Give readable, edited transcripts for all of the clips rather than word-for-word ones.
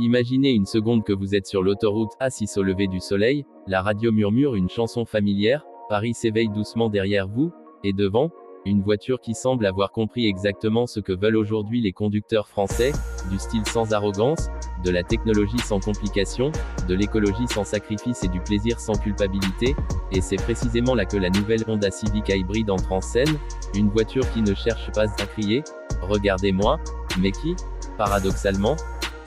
Imaginez une seconde que vous êtes sur l'autoroute, assis au lever du soleil, la radio murmure une chanson familière, Paris s'éveille doucement derrière vous, et devant, une voiture qui semble avoir compris exactement ce que veulent aujourd'hui les conducteurs français, du style sans arrogance, de la technologie sans complication, de l'écologie sans sacrifice et du plaisir sans culpabilité, et c'est précisément là que la nouvelle Honda Civic Hybrid entre en scène, une voiture qui ne cherche pas à crier « Regardez-moi », mais qui, paradoxalement,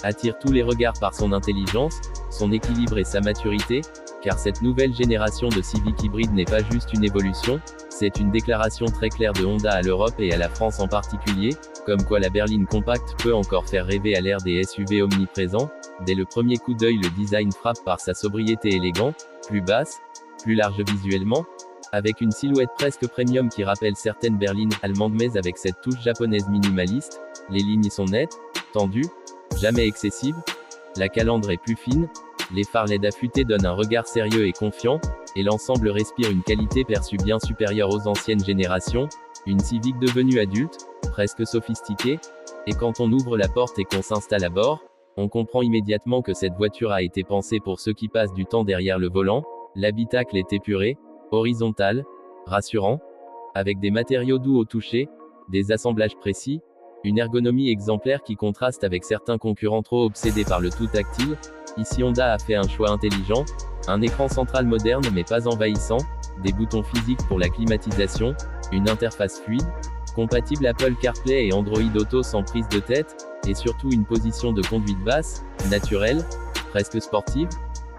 attire tous les regards par son intelligence, son équilibre et sa maturité, car cette nouvelle génération de Civic Hybrid n'est pas juste une évolution, c'est une déclaration très claire de Honda à l'Europe et à la France en particulier, comme quoi la berline compacte peut encore faire rêver à l'ère des SUV omniprésents. Dès le premier coup d'œil, le design frappe par sa sobriété élégante, plus basse, plus large visuellement, avec une silhouette presque premium qui rappelle certaines berlines allemandes mais avec cette touche japonaise minimaliste. Les lignes sont nettes, tendues, jamais excessives, la calandre est plus fine, les phares LED affûtés donnent un regard sérieux et confiant, et l'ensemble respire une qualité perçue bien supérieure aux anciennes générations, une Civic devenue adulte, presque sophistiquée, et quand on ouvre la porte et qu'on s'installe à bord, on comprend immédiatement que cette voiture a été pensée pour ceux qui passent du temps derrière le volant. L'habitacle est épuré, horizontal, rassurant, avec des matériaux doux au toucher, des assemblages précis, une ergonomie exemplaire qui contraste avec certains concurrents trop obsédés par le tout tactile. Ici Honda a fait un choix intelligent, un écran central moderne mais pas envahissant, des boutons physiques pour la climatisation, une interface fluide, compatible Apple CarPlay et Android Auto sans prise de tête, et surtout une position de conduite basse, naturelle, presque sportive,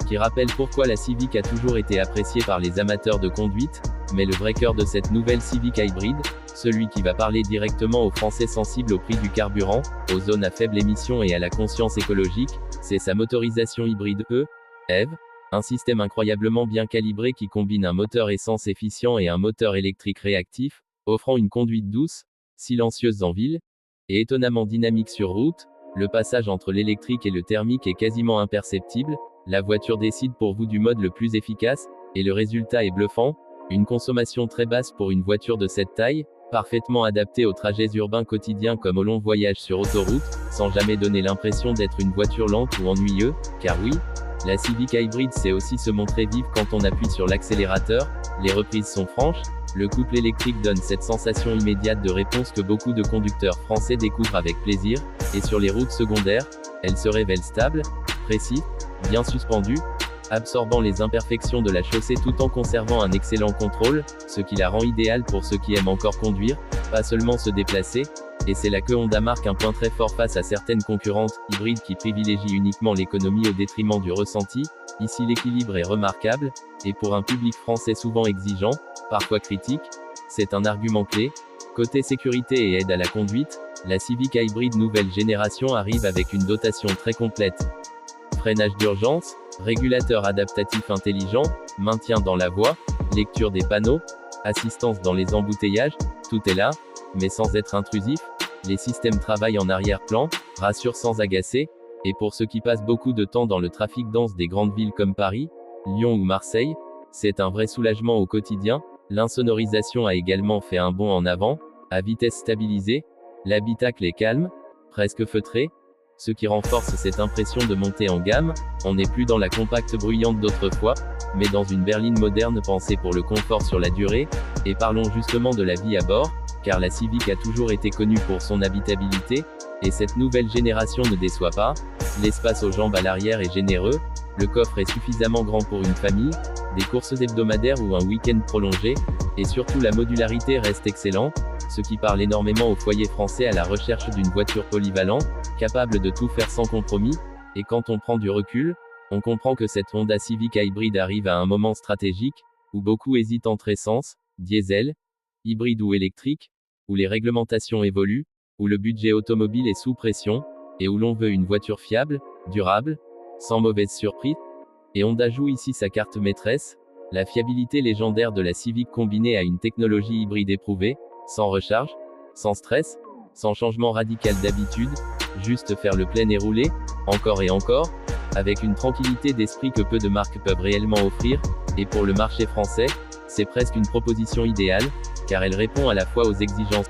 qui rappelle pourquoi la Civic a toujours été appréciée par les amateurs de conduite, mais le vrai cœur de cette nouvelle Civic Hybrid, celui qui va parler directement aux Français sensibles au prix du carburant, aux zones à faible émission et à la conscience écologique, c'est sa motorisation hybride EV, un système incroyablement bien calibré qui combine un moteur essence efficient et un moteur électrique réactif, offrant une conduite douce, silencieuse en ville, et étonnamment dynamique sur route. Le passage entre l'électrique et le thermique est quasiment imperceptible, la voiture décide pour vous du mode le plus efficace, et le résultat est bluffant, une consommation très basse pour une voiture de cette taille, parfaitement adaptée aux trajets urbains quotidiens comme aux longs voyages sur autoroute, sans jamais donner l'impression d'être une voiture lente ou ennuyeuse, car oui, la Civic Hybrid sait aussi se montrer vive quand on appuie sur l'accélérateur, les reprises sont franches, le couple électrique donne cette sensation immédiate de réponse que beaucoup de conducteurs français découvrent avec plaisir, et sur les routes secondaires, elle se révèle stable, précis, bien suspendue, absorbant les imperfections de la chaussée tout en conservant un excellent contrôle, ce qui la rend idéale pour ceux qui aiment encore conduire, pas seulement se déplacer, et c'est là que Honda marque un point très fort face à certaines concurrentes hybrides qui privilégient uniquement l'économie au détriment du ressenti. Ici l'équilibre est remarquable, et pour un public français souvent exigeant, parfois critique, c'est un argument clé. Côté sécurité et aide à la conduite, la Civic Hybrid nouvelle génération arrive avec une dotation très complète. Freinage d'urgence, régulateur adaptatif intelligent, maintien dans la voie, lecture des panneaux, assistance dans les embouteillages, tout est là, mais sans être intrusif. Les systèmes travaillent en arrière-plan, rassurent sans agacer, et pour ceux qui passent beaucoup de temps dans le trafic dense des grandes villes comme Paris, Lyon ou Marseille, c'est un vrai soulagement au quotidien. L'insonorisation a également fait un bond en avant, à vitesse stabilisée, l'habitacle est calme, presque feutré, ce qui renforce cette impression de montée en gamme. On n'est plus dans la compacte bruyante d'autrefois, mais dans une berline moderne pensée pour le confort sur la durée, et parlons justement de la vie à bord, car la Civic a toujours été connue pour son habitabilité, et cette nouvelle génération ne déçoit pas. L'espace aux jambes à l'arrière est généreux, le coffre est suffisamment grand pour une famille, des courses hebdomadaires ou un week-end prolongé, et surtout la modularité reste excellente, ce qui parle énormément au foyer français à la recherche d'une voiture polyvalente, capable de tout faire sans compromis, et quand on prend du recul, on comprend que cette Honda Civic Hybrid arrive à un moment stratégique, où beaucoup hésitent entre essence, diesel, hybride ou électrique, où les réglementations évoluent, où le budget automobile est sous pression, et où l'on veut une voiture fiable, durable, sans mauvaise surprise. Et Honda joue ici sa carte maîtresse, la fiabilité légendaire de la Civic combinée à une technologie hybride éprouvée, sans recharge, sans stress, sans changement radical d'habitude, juste faire le plein et rouler, encore et encore, avec une tranquillité d'esprit que peu de marques peuvent réellement offrir, et pour le marché français, c'est presque une proposition idéale, car elle répond à la fois aux exigences